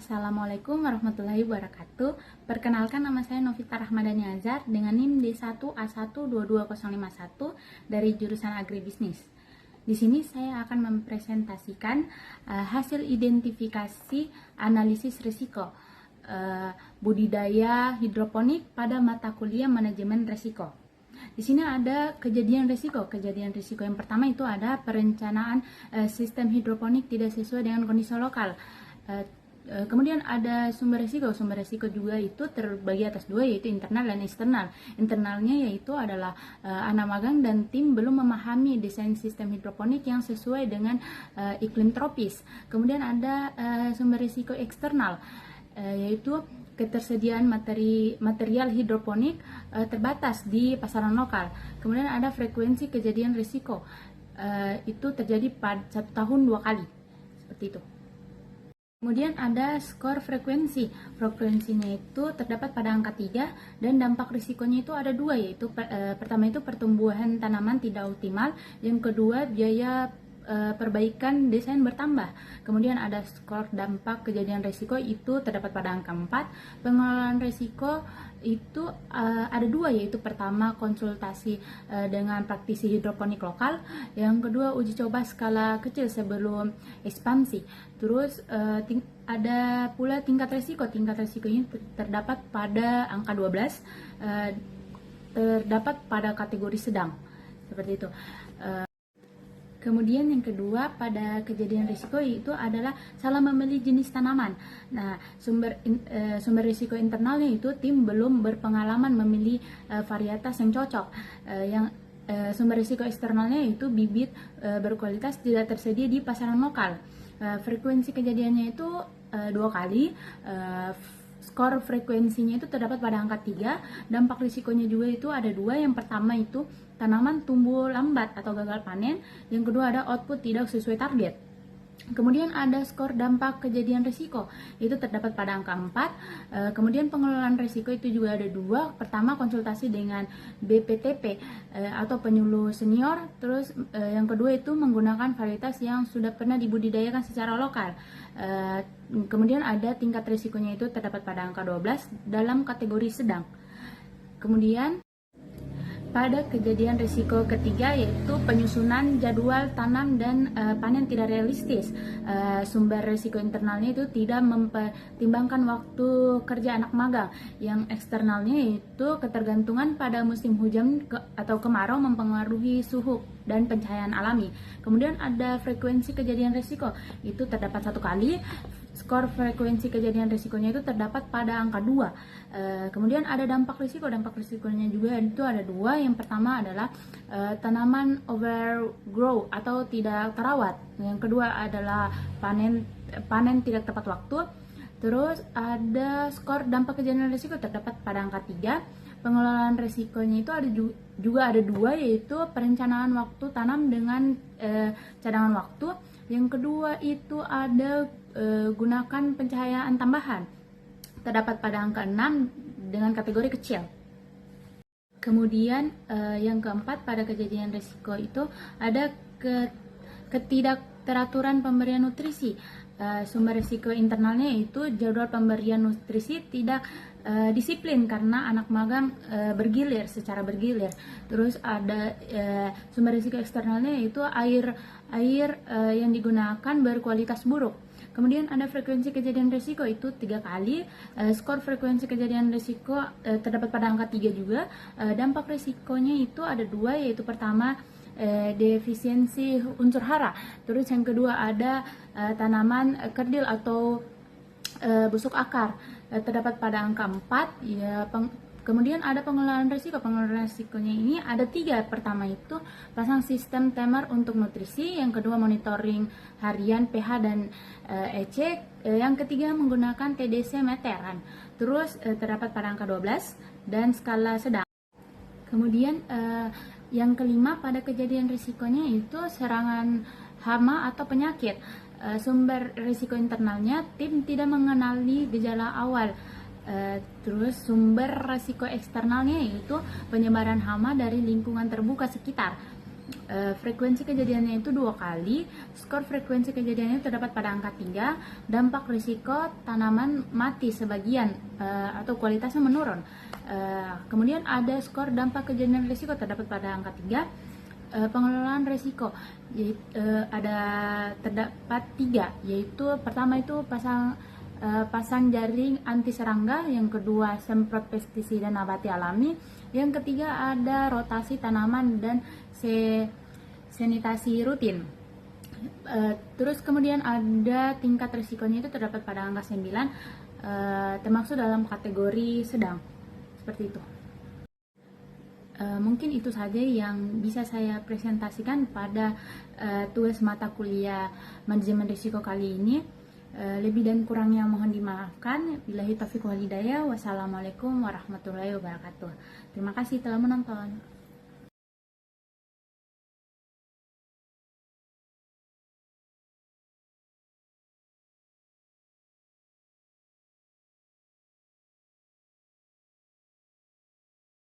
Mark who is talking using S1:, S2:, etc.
S1: Assalamualaikum warahmatullahi wabarakatuh. Perkenalkan, nama saya Novita Rahmadani Azhar dengan NIM D1A122051 dari jurusan Agribisnis. Di sini saya akan mempresentasikan hasil identifikasi analisis risiko budidaya hidroponik pada mata kuliah manajemen risiko. Di sini ada kejadian risiko. Kejadian risiko yang pertama itu ada perencanaan sistem hidroponik tidak sesuai dengan kondisi lokal. Kemudian ada sumber risiko. Sumber risiko juga itu terbagi atas dua, yaitu internal dan eksternal. Internalnya yaitu adalah anak magang dan tim belum memahami desain sistem hidroponik yang sesuai dengan iklim tropis. Kemudian ada sumber risiko eksternal, yaitu ketersediaan material hidroponik terbatas di pasaran lokal. Kemudian ada frekuensi kejadian risiko, itu terjadi pada 1 tahun 2 kali, seperti itu. Kemudian ada skor frekuensi. Frekuensinya itu terdapat pada angka 3 dan dampak risikonya itu ada dua, yaitu pertama itu pertumbuhan tanaman tidak optimal, yang kedua biaya perbaikan desain bertambah. Kemudian ada skor dampak kejadian risiko, itu terdapat pada angka 4. Pengelolaan risiko itu ada dua, yaitu pertama konsultasi dengan praktisi hidroponik lokal, yang kedua uji coba skala kecil sebelum ekspansi. Terus ada pula tingkat risiko. Tingkat risikonya terdapat pada angka 12, terdapat pada kategori sedang, seperti itu. Kemudian yang kedua pada kejadian risiko itu adalah salah memilih jenis tanaman. Nah, sumber risiko internalnya itu tim belum berpengalaman memilih varietas yang cocok. Sumber risiko eksternalnya itu bibit berkualitas tidak tersedia di pasaran lokal. Frekuensi kejadiannya itu 2 kali. Skor frekuensinya itu terdapat pada angka 3. Dampak risikonya juga itu ada dua. Yang pertama itu tanaman tumbuh lambat atau gagal panen. Yang kedua ada output tidak sesuai target. Kemudian ada skor dampak kejadian risiko, itu terdapat pada angka 4. Kemudian pengelolaan risiko itu juga ada dua. Pertama konsultasi dengan BPTP atau penyuluh senior. Terus yang kedua itu menggunakan varietas yang sudah pernah dibudidayakan secara lokal. Kemudian ada tingkat risikonya itu terdapat pada angka 12 dalam kategori sedang. Kemudian pada kejadian risiko ketiga yaitu penyusunan jadwal tanam dan panen tidak realistis. Sumber risiko internalnya itu tidak mempertimbangkan waktu kerja anak magang. Yang eksternalnya yaitu ketergantungan pada musim hujan atau kemarau mempengaruhi suhu dan pencahayaan alami. Kemudian ada frekuensi kejadian risiko, itu terdapat 1 kali. Skor frekuensi kejadian risikonya itu terdapat pada angka 2. Kemudian ada dampak risiko. Dampak risikonya juga itu ada dua. Yang pertama adalah tanaman overgrow atau tidak terawat. Yang kedua adalah panen tidak tepat waktu. Terus ada skor dampak kejadian risiko terdapat pada angka 3. Pengelolaan risikonya itu juga ada dua, yaitu perencanaan waktu tanam dengan cadangan waktu. Yang kedua itu ada gunakan pencahayaan tambahan, terdapat pada angka 6 dengan kategori kecil. Kemudian yang keempat pada kejadian risiko itu ada ketidakteraturan pemberian nutrisi. Sumber risiko internalnya itu jadwal pemberian nutrisi tidak disiplin karena anak magang secara bergilir. Terus ada sumber risiko eksternalnya itu air yang digunakan berkualitas buruk. Kemudian ada frekuensi kejadian risiko itu 3 kali. Skor frekuensi kejadian risiko terdapat pada angka 3 juga. Dampak risikonya itu ada dua, yaitu pertama defisiensi unsur hara. Terus yang kedua ada tanaman kerdil atau busuk akar, terdapat pada angka 4 ya. Kemudian ada pengelolaan risiko. Pengelolaan risikonya ini ada 3. Pertama itu pasang sistem timer untuk nutrisi. Yang kedua monitoring harian pH dan EC. Yang ketiga menggunakan TDC meteran. Terus terdapat pada angka 12 dan skala sedang. Kemudian yang kelima pada kejadian risikonya itu serangan hama atau penyakit. Sumber risiko internalnya tim tidak mengenali gejala awal. Terus sumber risiko eksternalnya yaitu penyebaran hama dari lingkungan terbuka sekitar. Frekuensi kejadiannya itu 2 kali, skor frekuensi kejadiannya terdapat pada angka 3, dampak risiko tanaman mati sebagian atau kualitasnya menurun. Kemudian ada skor dampak kejadian risiko terdapat pada angka 3, pengelolaan risiko ada terdapat 3, yaitu pertama itu pasang jaring anti serangga, yang kedua semprot pestisida nabati alami, yang ketiga ada rotasi tanaman dan sanitasi rutin. Terus kemudian ada tingkat risikonya itu terdapat pada angka 9, termasuk dalam kategori sedang, seperti itu. Mungkin itu saja yang bisa saya presentasikan pada tugas mata kuliah manajemen risiko kali ini. Lebih dan kurangnya mohon dimaafkan. Billahi taufiq wal hidayah. Wassalamualaikum warahmatullahi wabarakatuh. Terima kasih telah menonton.